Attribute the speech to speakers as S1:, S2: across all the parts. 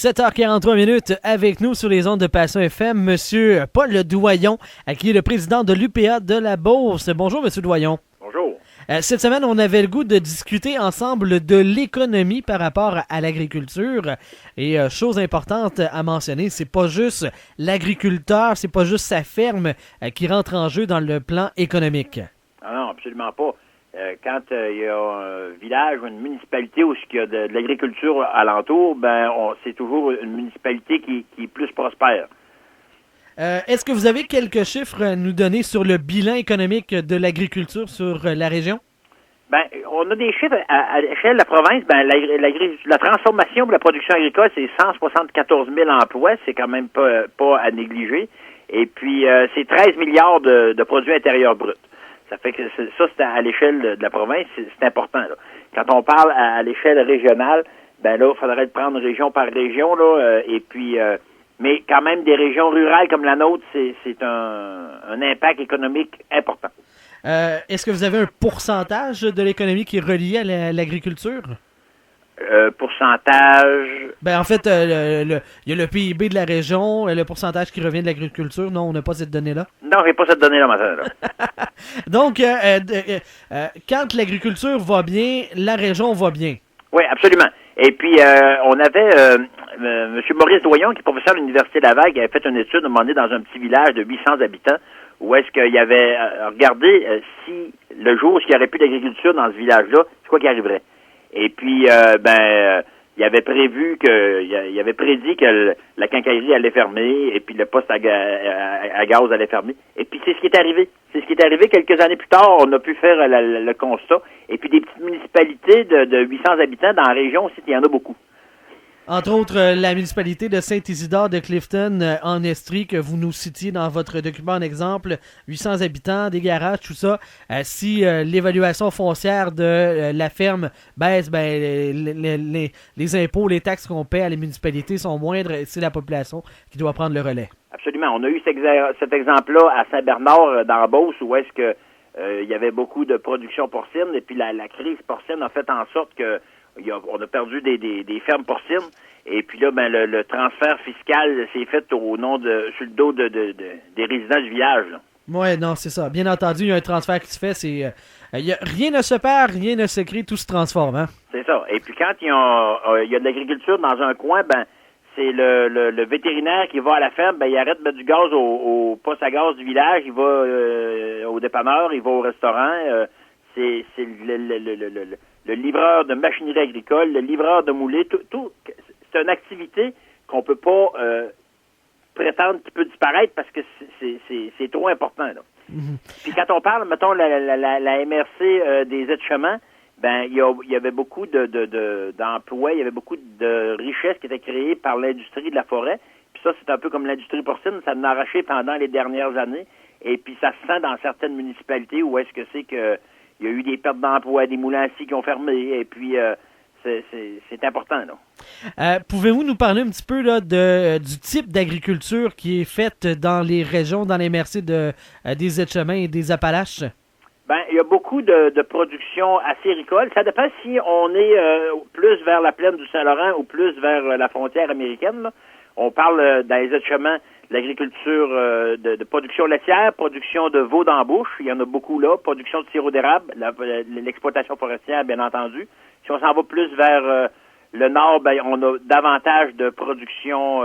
S1: 7h43 minutes avec nous sur les ondes de Passion FM, Monsieur Paul Doyon, qui est le président de l'UPA de la Beauce. Bonjour, Monsieur Doyon.
S2: Bonjour.
S1: Cette semaine, on avait le goût de discuter ensemble de l'économie par rapport à l'agriculture. Et chose importante à mentionner, c'est pas juste l'agriculteur, c'est pas juste sa ferme qui rentre en jeu dans le plan économique.
S2: Ah non, absolument pas. Quand il y a un village ou une municipalité où il y a de l'agriculture alentour, c'est toujours une municipalité qui est plus prospère.
S1: Est-ce que vous avez quelques chiffres à nous donner sur le bilan économique de l'agriculture sur la région?
S2: On a des chiffres à l'échelle de la province. La transformation de la production agricole, c'est 174 000 emplois. C'est quand même pas à négliger. Et puis, c'est 13 milliards de produits intérieurs bruts. Ça fait que c'est à l'échelle de la province, c'est important. Là. Quand on parle à l'échelle régionale, là, il faudrait le prendre région par région, là, mais quand même des régions rurales comme la nôtre, c'est un impact économique important.
S1: Est-ce que vous avez un pourcentage de l'économie qui est relié à l'agriculture?
S2: Pourcentage...
S1: En fait, il y a le PIB de la région, le pourcentage qui revient de l'agriculture. Non, on n'a pas cette donnée-là?
S2: Non, j'ai pas cette donnée-là, maintenant.
S1: Donc, quand l'agriculture va bien, la région va bien.
S2: Oui, absolument. Et puis, on avait M. Maurice Doyon, qui est professeur de l'Université Laval, qui avait fait une étude, demandée dans un petit village de 800 habitants, où est-ce qu'il avait regardé si le jour où il n'y aurait plus d'agriculture dans ce village-là, c'est quoi qui arriverait? Et puis, il avait prévu il avait prédit que la quincaillerie allait fermer, et puis le poste à gaz allait fermer. Et puis, c'est ce qui est arrivé. C'est ce qui est arrivé quelques années plus tard. On a pu faire le constat. Et puis, des petites municipalités de 800 habitants dans la région aussi, il y en a beaucoup.
S1: Entre autres, la municipalité de Saint-Isidore de Clifton en Estrie, que vous nous citiez dans votre document en exemple, 800 habitants, des garages, tout ça. Si l'évaluation foncière de la ferme baisse, les impôts, les taxes qu'on paie à les municipalités sont moindres, et c'est la population qui doit prendre le relais.
S2: Absolument. On a eu cet exemple-là à Saint-Bernard, dans la Beauce, où est-ce que il y avait beaucoup de production porcine, et puis la crise porcine a fait en sorte que on a perdu des fermes porcines, et puis là, le transfert fiscal s'est fait sur le dos des résidents du village.
S1: Oui, non, c'est ça. Bien entendu, il y a un transfert qui se fait, rien ne se perd, rien ne se crée, tout se transforme, hein?
S2: C'est ça. Et puis quand il y a de l'agriculture dans un coin, c'est le vétérinaire qui va à la ferme, il arrête de mettre du gaz au poste à gaz du village, il va au dépanneur, il va au restaurant, c'est le livreur de machinerie agricole, le livreur de moulée, tout c'est une activité qu'on peut pas prétendre qu'il peut disparaître parce que c'est trop important, là. Mm-hmm. Puis quand on parle, mettons, la MRC des aides-chemins, il y avait beaucoup d'emplois, il y avait beaucoup de richesses qui étaient créées par l'industrie de la forêt. Puis ça, c'est un peu comme l'industrie porcine, ça en a arraché pendant les dernières années. Et puis ça se sent dans certaines municipalités où est-ce que c'est que il y a eu des pertes d'emploi, des moulins à scie qui ont fermé, et puis c'est important, là.
S1: Pouvez-vous nous parler un petit peu là du type d'agriculture qui est faite dans les régions, dans les MRC des aides-chemins et des Appalaches?
S2: Il y a beaucoup de production acéricole. Ça dépend si on est plus vers la plaine du Saint-Laurent ou plus vers la frontière américaine, là. On parle dans les aides-chemins de l'agriculture de production laitière, production de veau d'embauche, il y en a beaucoup là, production de sirop d'érable, l'exploitation forestière, bien entendu. Si on s'en va plus vers le nord, on a davantage de production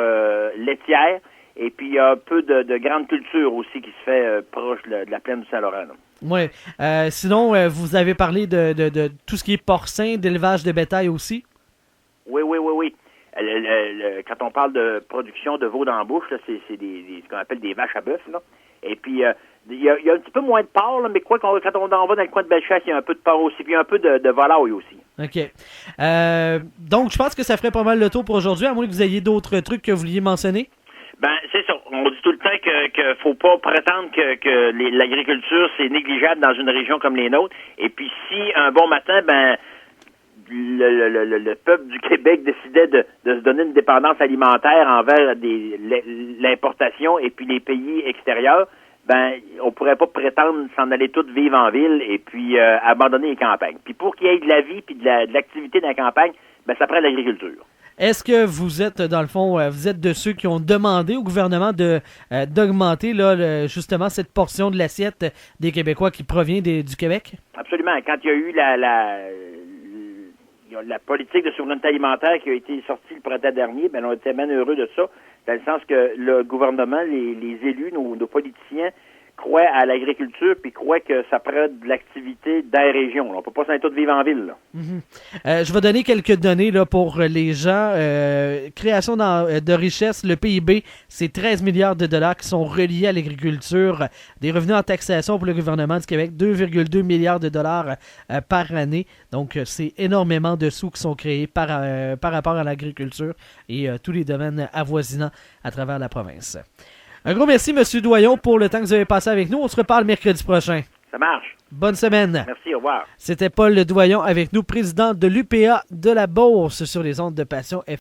S2: laitière, et puis il y a un peu de grande culture aussi qui se fait proche de la plaine du Saint-Laurent, là.
S1: Oui. Sinon, vous avez parlé de tout ce qui est porcin, d'élevage de bétail aussi?
S2: Oui. Quand on parle de production de veau d'embauche, là, c'est ce qu'on appelle des vaches à bœuf, là. Et puis, il y a un petit peu moins de porc, là, mais quand on va dans le coin de Bellechasse, il y a un peu de porc aussi, puis un peu de volaille aussi.
S1: OK. Donc, je pense que ça ferait pas mal le tour pour aujourd'hui, à moins que vous ayez d'autres trucs que vous vouliez mentionner.
S2: C'est ça. On dit tout le temps que faut pas prétendre que l'agriculture, c'est négligeable dans une région comme les nôtres. Et puis, si un bon matin, le peuple du Québec décidait de se donner une dépendance alimentaire envers l'importation et puis les pays extérieurs, on pourrait pas prétendre s'en aller tous vivre en ville et puis abandonner les campagnes. Puis pour qu'il y ait de la vie puis de l'activité dans la campagne, ça prend l'agriculture.
S1: Est-ce que vous êtes, dans le fond, vous êtes de ceux qui ont demandé au gouvernement d'augmenter là, justement cette portion de l'assiette des Québécois qui provient du Québec?
S2: Absolument. Quand il y a eu la politique de souveraineté alimentaire qui a été sortie le printemps dernier, ben on était bien heureux de ça, dans le sens que le gouvernement, les élus, nos politiciens, croient à l'agriculture puis croient que ça prend de l'activité dans les régions. On ne peut pas s'en tout vivre en ville. Là.
S1: Je vais donner quelques données là, pour les gens. Création de richesse, le PIB, c'est 13 milliards de dollars qui sont reliés à l'agriculture. Des revenus en taxation pour le gouvernement du Québec, 2,2 milliards de dollars par année. Donc, c'est énormément de sous qui sont créés par rapport à l'agriculture et tous les domaines avoisinants à travers la province. Un gros merci, M. Doyon, pour le temps que vous avez passé avec nous. On se reparle mercredi prochain.
S2: Ça marche.
S1: Bonne semaine.
S2: Merci, au revoir.
S1: C'était Paul Doyon avec nous, président de l'UPA de la Beauce sur les ondes de Passion FM.